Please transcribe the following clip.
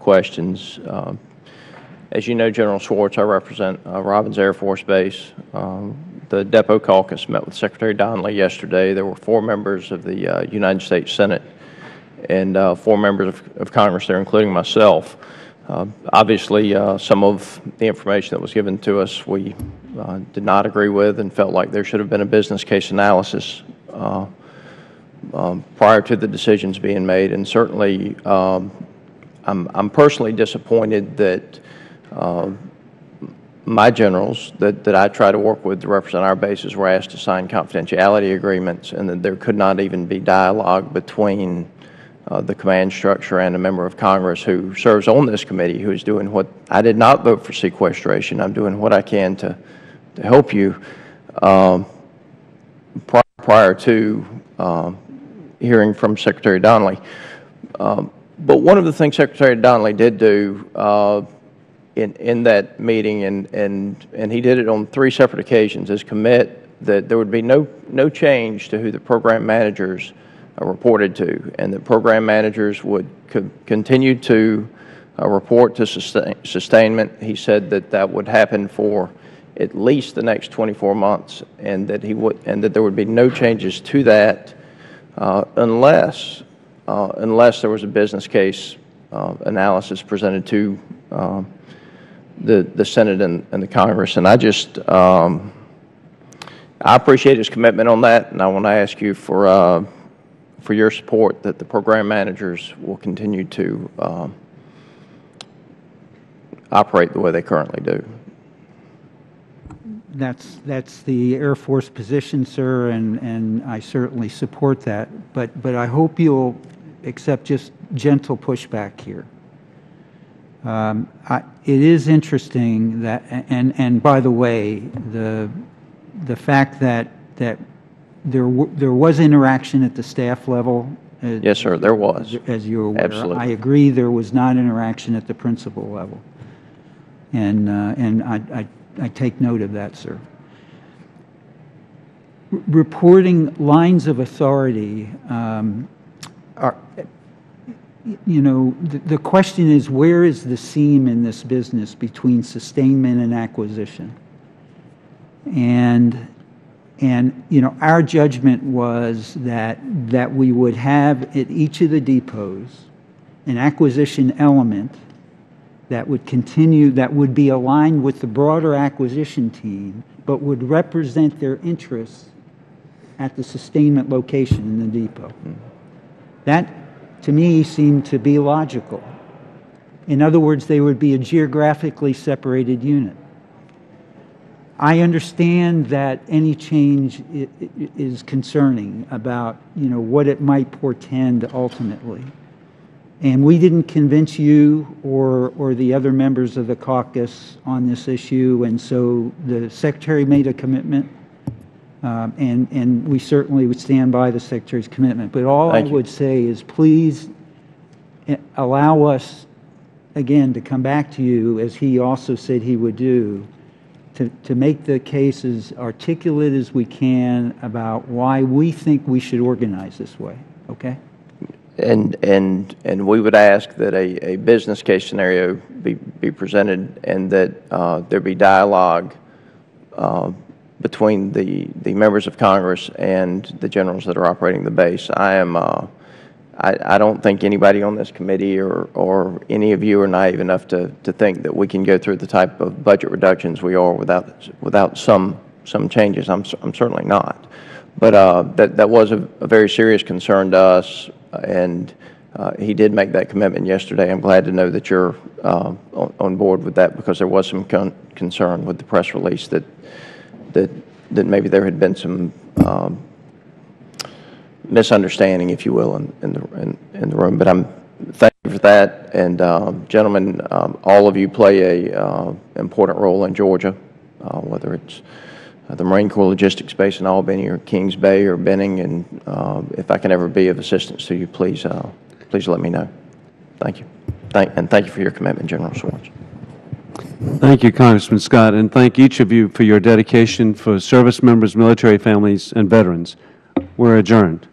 questions. As you know, General Schwartz, I represent Robins Air Force Base. The Depot Caucus met with Secretary Donnelly yesterday. There were 4 members of the United States Senate and 4 members of Congress there, including myself. Obviously, some of the information that was given to us we did not agree with and felt like there should have been a business case analysis prior to the decisions being made. And certainly, I'm personally disappointed that my generals that I try to work with to represent our bases were asked to sign confidentiality agreements, and that there could not even be dialogue between the command structure and a member of Congress who serves on this committee, who is doing what I did not vote for sequestration. I'm doing what I can to help you prior to hearing from Secretary Donnelly. But one of the things Secretary Donnelly did do in that meeting, and he did it on 3 separate occasions, is commit that there would be no change to who the program managers reported to, and that program managers would continue to report to sustainment. He said that would happen for at least the next 24 months, and that there would be no changes to that unless there was a business case analysis presented to the Senate and the Congress. And I appreciate his commitment on that, and I want to ask you for your support that the program managers will continue to operate the way they currently do. That's the Air Force position, sir, and I certainly support that. But I hope you'll accept just gentle pushback here. It is interesting that, and by the way, the fact that there was interaction at the staff level. Yes, sir, there was. As you're aware. Absolutely. I agree there was not interaction at the principal level. And I take note of that, sir. Reporting lines of authority are, the question is, where is the seam in this business between sustainment and acquisition? And our judgment was that we would have at each of the depots an acquisition element that would continue, that would be aligned with the broader acquisition team, but would represent their interests at the sustainment location in the depot. That, to me, seemed to be logical. In other words, they would be a geographically separated unit. I understand that any change is concerning about, what it might portend ultimately. And we didn't convince you or the other members of the caucus on this issue, and so the Secretary made a commitment, and we certainly would stand by the Secretary's commitment. But all I would say is, please allow us, again, to come back to you, as he also said he would do, to make the case as articulate as we can about why we think we should organize this way, okay? And we would ask that a business case scenario be presented, and that there be dialogue between the members of Congress and the generals that are operating the base. I don't think anybody on this committee or any of you are naive enough to think that we can go through the type of budget reductions we are without some changes. I'm certainly not. But that was a very serious concern to us, and he did make that commitment yesterday. I'm glad to know that you're on board with that, because there was some concern with the press release that maybe there had been some misunderstanding, if you will, in the room. But thank you for that, and gentlemen, all of you play a important role in Georgia, whether it's the Marine Corps Logistics Base in Albany or Kings Bay or Benning, and if I can ever be of assistance to you, please let me know. Thank you. And thank you for your commitment, General Schwartz. Thank you, Congressman Scott, and thank each of you for your dedication for service members, military families, and veterans. We're adjourned.